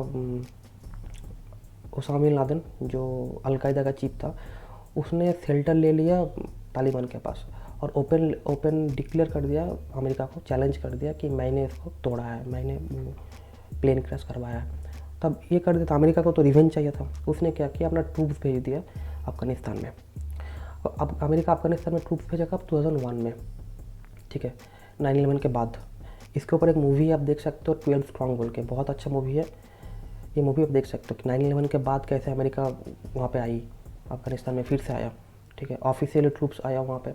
S1: ओसामा बिन लादेन जो अलकायदा का चीफ था, उसने शेल्टर ले लिया तालिबान के पास और ओपन डिक्लेयर कर दिया, अमेरिका को चैलेंज कर दिया कि मैंने इसको तोड़ा है, मैंने प्लेन क्रैश करवाया है। तब ये कर दिया था, अमेरिका को तो रिवेंज चाहिए था। उसने क्या किया, अपना ट्रूप्स भेज दिया अफ़गानिस्तान में। अब अमेरिका अफ़गानिस्तान में ट्रूप्स भेजा कब, 2001 में, ठीक है, 9/11 के बाद। इसके ऊपर एक मूवी आप देख सकते हो 12 स्ट्रॉन्ग बोल के, बहुत अच्छा मूवी है। ये मूवी आप देख सकते हो कि 9/11 के बाद कैसे अमेरिका वहाँ पे आई, अफ़गानिस्तान में फिर से आया, ठीक है, ऑफिशियल ट्रूप्स आया वहाँ पे।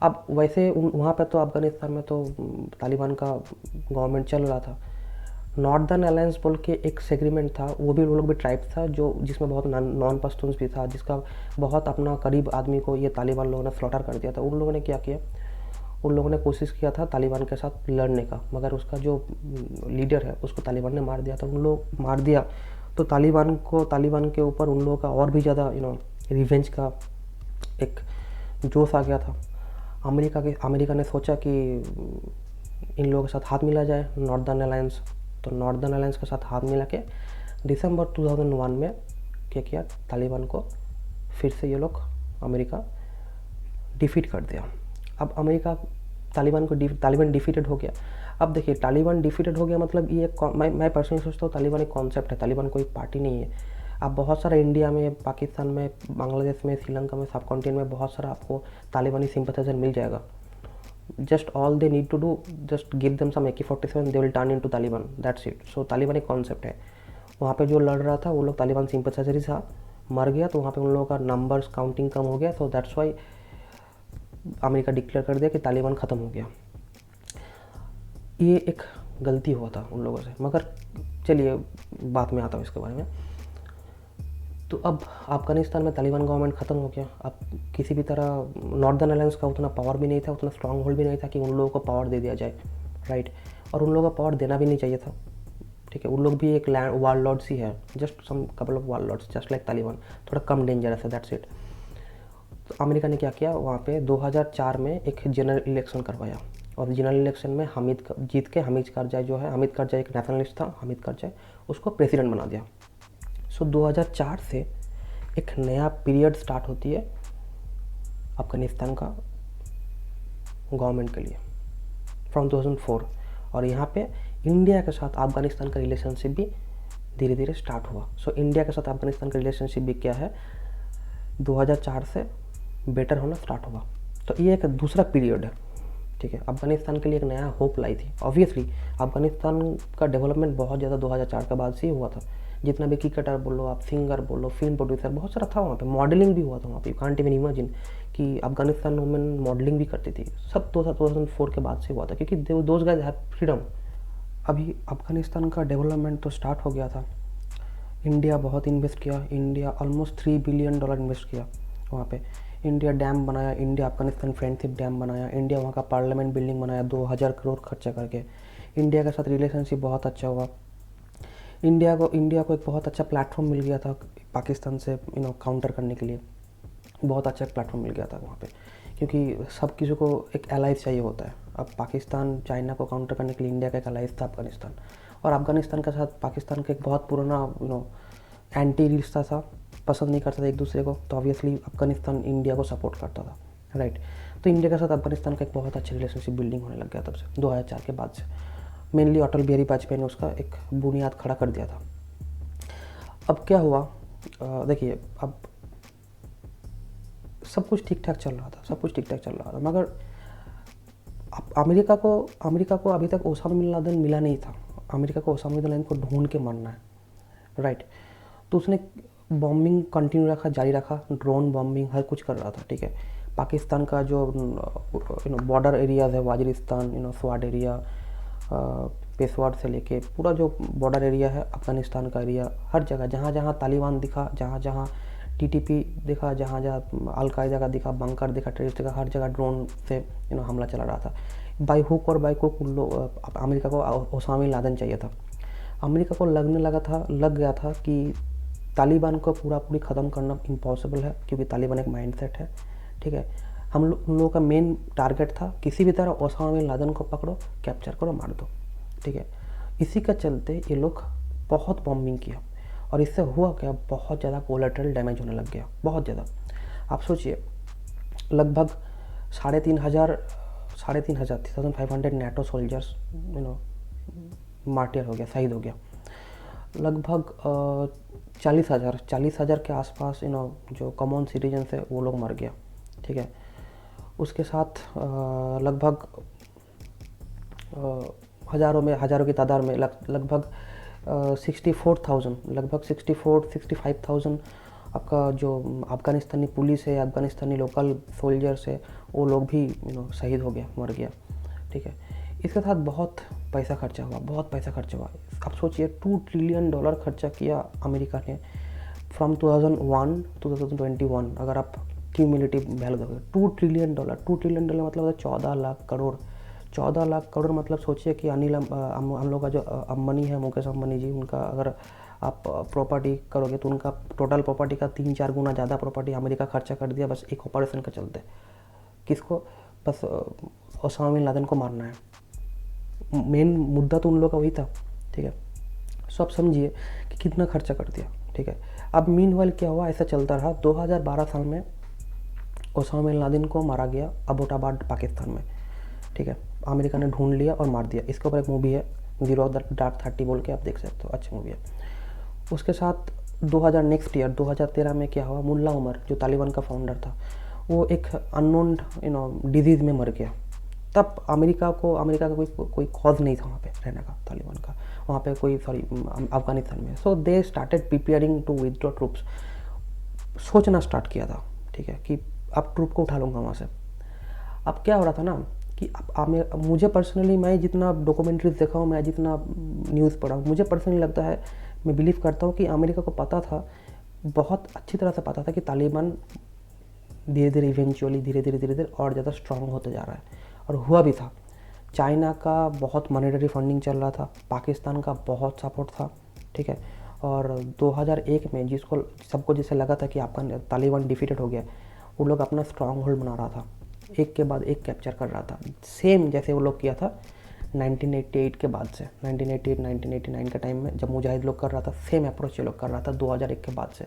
S1: अब वैसे वहाँ पे तो अफ़गानिस्तान में तो तालिबान का गवर्नमेंट चल रहा था। नॉर्दर्न अलायंस बोल के एक सेग्रीमेंट था, वो भी लोग भी ट्राइब था जो जिसमें बहुत नॉन पश्तून्स भी था, जिसका बहुत अपना करीब आदमी को ये तालिबान लोगों ने स्लॉटर कर दिया था। उन लोगों ने क्या किया, उन लोगों ने कोशिश किया था तालिबान के साथ लड़ने का, मगर उसका जो लीडर है उसको तालिबान ने मार दिया था। उन लोग मार दिया तो तालिबान के ऊपर उन लोगों का और भी ज़्यादा रिवेंज का एक जोश आ गया था। अमेरिका ने सोचा कि इन लोगों के साथ हाथ मिला जाए, नॉर्दर्न अलायंस। तो नॉर्दर्न अलायंस के साथ हाथ मिला के दिसंबर 2001 में क्या किया, तालिबान को फिर से ये लोग अमेरिका डिफीट कर दिया। अब अमेरिका तालिबान डिफीटेड हो गया। अब देखिए, तालिबान डिफीटेड हो गया मतलब ये मैं पर्सनली सोचता हूँ तालिबान एक कॉन्सेप्ट है, तालिबान कोई पार्टी नहीं है। अब बहुत सारा इंडिया में, पाकिस्तान में, बांग्लादेश में, श्रीलंका में, सब कॉन्टिनेंट में बहुत सारा आपको तालिबानी सिंपथाइजर मिल जाएगा। just all they need to do, just give them some AK-47, they will turn into Taliban, that's it। so Taliban एक कॉन्सेप्ट है। वहाँ पे जो लड़ रहा था वो लोग तालिबान सिंपथाइजर ही था, मर गया तो वहाँ पे उन लोगों का नंबर्स काउंटिंग कम हो गया, so that's why America declare कर दिया कि तालिबान ख़त्म हो गया। ये एक गलती हुआ था उन लोगों से, मगर चलिए बात में आता हूँ इसके बारे में। तो अब अफ़गानिस्तान में तालिबान गवर्नमेंट ख़त्म हो गया। अब किसी भी तरह नॉर्दर्न अलायंस का उतना पावर भी नहीं था, उतना स्ट्रांग होल्ड भी नहीं था कि उन लोगों को पावर दे दिया जाए, राइट। और उन लोगों को पावर देना भी नहीं चाहिए था, ठीक है। उन लोग भी एक लैंड वार लॉर्ड्स ही है, just some couple of war lords, just like Taliban, थोड़ा कम डेंजरस है, दैट्स इट। तो अमेरिका ने क्या किया, वहाँ पे 2004 में एक जनरल इलेक्शन करवाया और जनरल इलेक्शन में जीत के हामिद करजाई जो है, हामिद करजाई एक नेशनलिस्ट था, हामिद करजाई, उसको प्रेसिडेंट बना दिया। सो 2004 से एक नया पीरियड स्टार्ट होती है अफ़गानिस्तान का गवर्नमेंट के लिए, फ्रॉम 2004। और यहाँ पे इंडिया के साथ अफ़गानिस्तान का रिलेशनशिप भी धीरे धीरे स्टार्ट हुआ। सो इंडिया के साथ अफ़गानिस्तान का रिलेशनशिप भी क्या है, 2004 से बेटर होना स्टार्ट हुआ। तो ये एक दूसरा पीरियड है, ठीक है। अफ़गानिस्तान के लिए एक नया होप लाई थी। ऑब्वियसली अफ़गानिस्तान का डेवलपमेंट बहुत ज़्यादा 2004 के बाद से ही हुआ था। जितना भी क्रिकेटर बोलो, आप सिंगर बोलो, फिल्म प्रोड्यूसर, बहुत सारा था वहाँ पे, मॉडलिंग भी हुआ था वहाँ पे। यू कांट इवन इमेजिन कि अफ़गानिस्तान वुमेन मॉडलिंग भी करती थी। सब 2004 के बाद से हुआ था, क्योंकि दोज गाइज हैव फ्रीडम। अभी अफ़गानिस्तान का डेवलपमेंट तो स्टार्ट हो गया था। इंडिया बहुत इन्वेस्ट किया, इंडिया ऑलमोस्ट $3 बिलियन इन्वेस्ट किया वहाँ पे। इंडिया डैम बनाया, इंडिया अफ़गानिस्तान फ्रेंडशिप डैम बनाया, इंडिया वहाँ का पार्लियामेंट बिल्डिंग बनाया 2000 करोड़ खर्चा करके। इंडिया के साथ रिलेशनशिप बहुत अच्छा हुआ। इंडिया को एक बहुत अच्छा प्लेटफॉर्म मिल गया था पाकिस्तान से काउंटर करने के लिए। बहुत अच्छा प्लेटफॉर्म मिल गया था वहाँ पे, क्योंकि सब किसी को एक एलाइज चाहिए होता है। अब पाकिस्तान चाइना को काउंटर करने के लिए इंडिया का एक एलाइज था अफ़गानिस्तान, और अफ़गानिस्तान के साथ पाकिस्तान का एक बहुत पुराना एंटी रिश्ता था, पसंद नहीं करता था एक दूसरे को। तो ऑब्वियसली अफ़गानिस्तान इंडिया को सपोर्ट करता था, राइट। तो इंडिया के साथ अफ़गानिस्तान का एक बहुत अच्छा रिलेशनशिप बिल्डिंग होने लग गया तब से, 2004 के बाद से। मेनली अटल बिहारी वाजपेयी ने उसका एक बुनियाद खड़ा कर दिया था। अब क्या हुआ, देखिए, अब सब कुछ ठीक ठाक चल रहा था, मगर अमेरिका को अभी तक ओसामा बिन लादेन मिला नहीं था। अमेरिका को ओसामा बिन लादेन को ढूंढ के मारना है, राइट। तो उसने बॉम्बिंग कंटिन्यू जारी रखा, ड्रोन बॉम्बिंग हर कुछ कर रहा था, ठीक है। पाकिस्तान का जो बॉर्डर एरियाज़ है, वाजिरिस्तान, स्वाट एरिया, पेशवार से लेके पूरा जो बॉर्डर एरिया है अफ़गानिस्तान का एरिया, हर जगह जहाँ जहाँ तालिबान दिखा, जहाँ जहाँ TTP दिखा, जहाँ जहाँ अलकायदा का दिखा, बंकर दिखा, टेररिस्ट दिखा, हर जगह ड्रोन से हमला चला रहा था। बाई हुक और बाई क्रुक अमेरिका को ओसामा बिन लादेन चाहिए था। अमेरिका को लग गया था कि तालिबान को पूरी ख़त्म करना इम्पॉसिबल है, क्योंकि तालिबान एक माइंडसेट है, ठीक है। उन लोगों का मेन टारगेट था किसी भी तरह ओसामा बिन लादेन को पकड़ो, कैप्चर करो, मार दो, ठीक है। इसी का चलते ये लोग बहुत बॉम्बिंग किया और इससे हुआ क्या, बहुत ज़्यादा कोलेटरल डैमेज होने लग गया, बहुत ज़्यादा। आप सोचिए लगभग 3,500 NATO सोल्जर्स मार्टियर हो गया, शहीद हो गया। लगभग 40,000 के आसपास जो कॉमन सिटीजन है वो लोग मर गया, ठीक है। उसके साथ लगभग हज़ारों की तादाद में लगभग 65,000 आपका जो अफ़गानिस्तानी पुलिस है, अफ़गानिस्तानी लोकल सोल्जर्स है, वो लोग भी शहीद हो गया, मर गया, ठीक है। इसके साथ बहुत पैसा खर्चा हुआ, बहुत पैसा खर्चा हुआ। आप सोचिए $2 ट्रिलियन खर्चा किया अमेरिका ने फ्रॉम 2001 to 2021। अगर आप क्यूमुलेटिव वैल्यू दोगे $2 ट्रिलियन मतलब 14 लाख करोड़। 14 लाख करोड़ मतलब सोचिए कि हम लोग का जो अंबानी है, मुकेश अंबानी जी, उनका अगर आप प्रॉपर्टी करोगे तो उनका टोटल प्रॉपर्टी का 3-4 गुना ज़्यादा प्रॉपर्टी अमेरिका खर्चा कर दिया बस एक ऑपरेशन के चलते। किसको? बस ओसामा बिन लादेन को मारना है। मेन मुद्दा तो उन लोग का वही था, ठीक है। सो आप समझिए कि कितना खर्चा कर दिया, ठीक है। अब मीनवाइल क्या हुआ, ऐसा चलता रहा। 2012 साल में ओसामा बिन लादेन को मारा गया अबोटाबाद पाकिस्तान में, ठीक है। अमेरिका ने ढूंढ लिया और मार दिया। इसके ऊपर एक मूवी है ज़ीरो डार्क 30 बोल के, आप देख सकते हो, अच्छी मूवी है। उसके साथ 2013 में क्या हुआ, मुल्ला उमर जो तालिबान का फाउंडर था वो एक अननोन डिजीज़ में मर गया। तब अमेरिका का कोई कॉज नहीं था वहाँ पे रहने का, तालिबान का वहाँ पे अफ़गानिस्तान में। So they started preparing to withdraw troops. सोचना स्टार्ट किया था, ठीक है, कि अब ट्रूप को उठा लूँगा वहाँ से। अब क्या हो रहा था ना कि मुझे पर्सनली, मैं जितना डॉक्यूमेंट्रीज देखा हूँ, मैं जितना न्यूज़ पढ़ा हूँ, मुझे पर्सनली लगता है, मैं बिलीव करता हूँ कि अमेरिका को पता था, बहुत अच्छी तरह से पता था कि तालिबान धीरे धीरे और ज़्यादा स्ट्रांग होते जा रहा है, और हुआ भी था। चाइना का बहुत मॉनेटरी फंडिंग चल रहा था, पाकिस्तान का बहुत सपोर्ट था, ठीक है। और 2001 में सबको जैसे लगा था कि आपका तालिबान डिफीटेड हो गया, वो लोग अपना स्ट्रांग होल्ड बना रहा था, एक के बाद एक कैप्चर कर रहा था, सेम जैसे वो लोग किया था 1988 के बाद से। 1989 के टाइम में जब मुजाहिद लोग कर रहा था, सेम अप्रोच ये लोग कर रहा था 2001 के बाद से।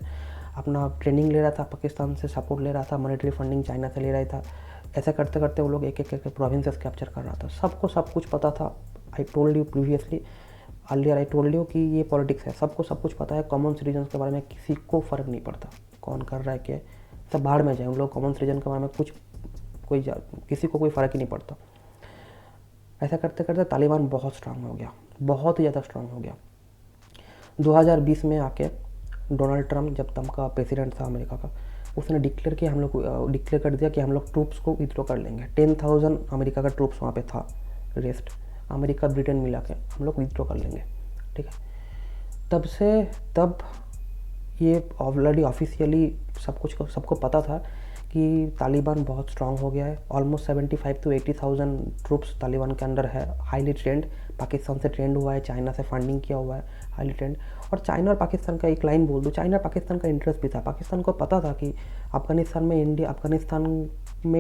S1: अपना ट्रेनिंग ले रहा था, पाकिस्तान से सपोर्ट ले रहा था, मॉनेटरी फंडिंग चाइना से ले रहा था। ऐसा करते करते वो लोग एक प्रोविंसेस कैप्चर कर रहा था। सबको सब कुछ पता था। I told you previously, earlier I told you कि ये पॉलिटिक्स है, सबको सब कुछ पता है। कॉमन सिटीजन्स के बारे में किसी को फ़र्क नहीं पड़ता, कौन कर रहा है क्या, सब बाहर में जाए, उन लोग कॉमन सिटीजन के बारे में किसी को कोई फ़र्क ही नहीं पड़ता। ऐसा करते करते तालिबान बहुत स्ट्रांग हो गया, बहुत ही ज़्यादा स्ट्रांग हो गया। 2020 में आके डोनाल्ड ट्रम्प जब तब का प्रेसिडेंट था अमेरिका का, उसने डिक्लेयर कर दिया कि हम लोग ट्रूप्स को विथड्रॉ कर लेंगे। 10,000 अमेरिका का ट्रूप्स वहाँ पे था, रेस्ट अमेरिका ब्रिटेन मिला के हम लोग विथड्रॉ कर लेंगे, ठीक है। तब ये ऑलरेडी ऑफिशियली सबको पता था कि तालिबान बहुत स्ट्रांग हो गया है। ऑलमोस्ट 75 to 80,000 ट्रूप्स तालिबान के अंदर है, हाईली ट्रेंड, पाकिस्तान से ट्रेंड हुआ है, चाइना से फंडिंग किया हुआ है, हाईली ट्रेंड। और चाइना और पाकिस्तान का एक लाइन बोल दूँ, चाइना और पाकिस्तान का इंटरेस्ट भी था। पाकिस्तान को पता था कि अफगानिस्तान में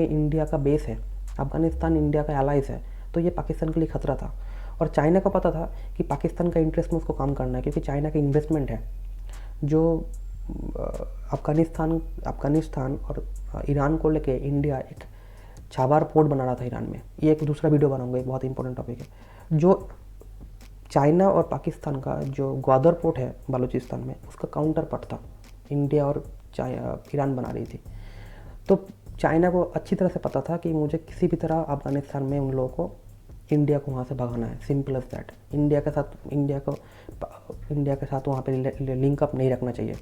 S1: इंडिया का बेस है, अफगानिस्तान इंडिया का एलाइज है, तो ये पाकिस्तान के लिए खतरा था। और चाइना को पता था कि पाकिस्तान का इंटरेस्ट में उसको काम करना है, क्योंकि चाइना का इन्वेस्टमेंट है जो अफगानिस्तान और ईरान को लेके इंडिया एक छाबार पोर्ट बना रहा था ईरान में। ये एक दूसरा वीडियो बनाऊंगा, एक बहुत इंपॉर्टेंट टॉपिक है। जो चाइना और पाकिस्तान का जो ग्वादर पोर्ट है बलूचिस्तान में, उसका काउंटर पार्ट था, इंडिया और ईरान बना रही थी। तो चाइना को अच्छी तरह से पता था कि मुझे किसी भी तरह अफगानिस्तान में उन लोगों को, इंडिया को वहाँ से भगाना है, सिंपल एज दैट। इंडिया के साथ वहाँ पे लिंक अप नहीं रखना चाहिए।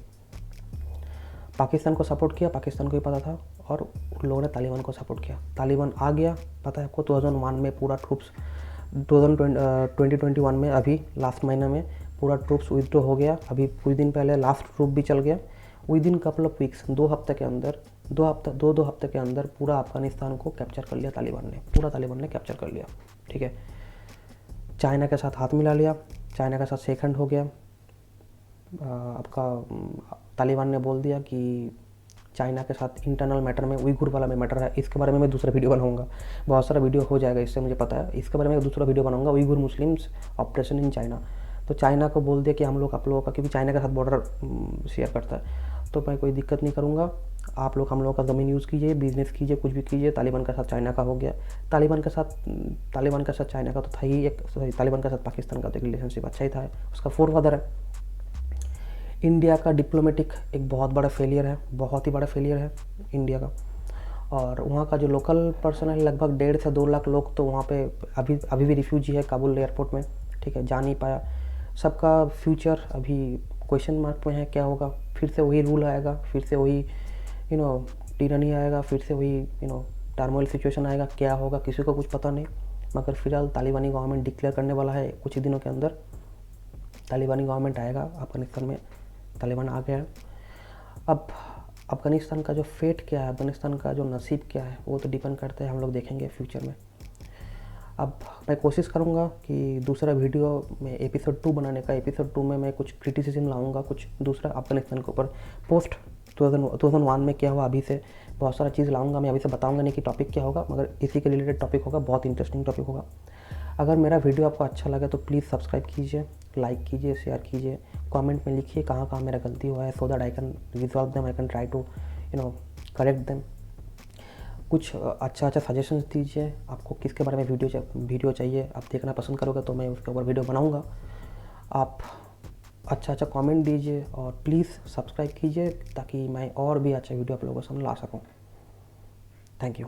S1: पाकिस्तान को सपोर्ट किया, पाकिस्तान को भी पता था, और उन लोगों ने तालिबान को सपोर्ट किया। तालिबान आ गया, पता है आपको, 2001 में पूरा ट्रूप्स, 2021 में अभी लास्ट महीने में पूरा ट्रूप्स विथड्रॉ हो गया। अभी कुछ दिन पहले लास्ट ट्रूप भी चल गया। With in couple of weeks, 2 हफ्ते के अंदर, 2 हफ्ते के अंदर पूरा अफगानिस्तान को कैप्चर कर लिया तालिबान ने, पूरा तालिबान ने कैप्चर कर लिया, ठीक है। चाइना के साथ हाथ मिला लिया, चाइना के साथ शेक हैंड हो गया। आपका तालिबान ने बोल दिया कि चाइना के साथ इंटरनल मैटर में उइगुर वाला में मैटर है, इसके बारे में मैं दूसरा वीडियो बनाऊंगा। बहुत सारा वीडियो हो जाएगा इससे, मुझे पता है। इसके बारे में दूसरा वीडियो बनाऊंगा, Uyghur Muslims operation in China. तो चाइना को बोल दिया कि हम लोग आप लोगों का, क्योंकि चाइना के साथ बॉर्डर शेयर करता है, तो मैं कोई दिक्कत नहीं करूँगा। आप लोग हम लोगों का ज़मीन यूज़ कीजिए, बिजनेस कीजिए, कुछ भी कीजिए। तालिबान के साथ चाइना का हो गया, तालिबान के साथ चाइना का तो था ही एक, सॉरी तालिबान के साथ पाकिस्तान का तो एक रिलेशनशिप अच्छा ही था, उसका फोरफादर है। इंडिया का डिप्लोमेटिक एक बहुत बड़ा फेलियर है, बहुत ही बड़ा फेलियर है इंडिया का। और वहाँ का जो लोकल पर्सन है, लगभग 1.5 से 2 लाख लोग तो वहाँ पे अभी भी रिफ्यूजी है काबुल एयरपोर्ट में, ठीक है, जा नहीं पाया। सबका फ्यूचर अभी क्वेश्चन मार्क में है, क्या होगा। फिर से वही रूल आएगा, फिर से वही टिरानी आएगा, फिर से वही टर्मोइल सिचुएशन आएगा, क्या होगा किसी को कुछ पता नहीं। मगर फिलहाल तालिबानी गवर्नमेंट डिक्लेयर करने वाला है कुछ ही दिनों के अंदर, तालिबानी गवर्नमेंट आएगा अफगानिस्तान में। तालिबान आ गया है। अब अफ़गानिस्तान का जो फेट क्या है, अफ़गानिस्तान का जो नसीब क्या है, वो तो डिपेंड करता है, हम लोग देखेंगे फ्यूचर में। अब मैं कोशिश करूँगा कि दूसरा वीडियो में एपिसोड 2 बनाने का, एपिसोड 2 में मैं कुछ क्रिटिसिज्म लाऊंगा, कुछ दूसरा अफ़गानिस्तान के ऊपर पोस्ट 2001 में क्या हुआ, अभी से बहुत सारा चीज़ लाऊंगा। मैं अभी से बताऊंगा नहीं कि टॉपिक क्या होगा, मगर इसी के रिलेटेड टॉपिक होगा, बहुत इंटरेस्टिंग टॉपिक होगा। अगर मेरा वीडियो आपको अच्छा लगे तो प्लीज़ सब्सक्राइब कीजिए, लाइक कीजिए, शेयर कीजिए, कमेंट में लिखिए कहाँ कहाँ मेरा गलती हुआ है, so that I can resolve them, I can try to correct them. कुछ अच्छा सजेशंस दीजिए, आपको किसके बारे में वीडियो चाहिए, आप देखना पसंद करोगे तो मैं उसके ऊपर वीडियो बनाऊँगा। आप अच्छा कमेंट दीजिए और प्लीज़ सब्सक्राइब कीजिए, ताकि मैं और भी अच्छा वीडियो आप लोगों के सामने ला सकूँ। Thank you.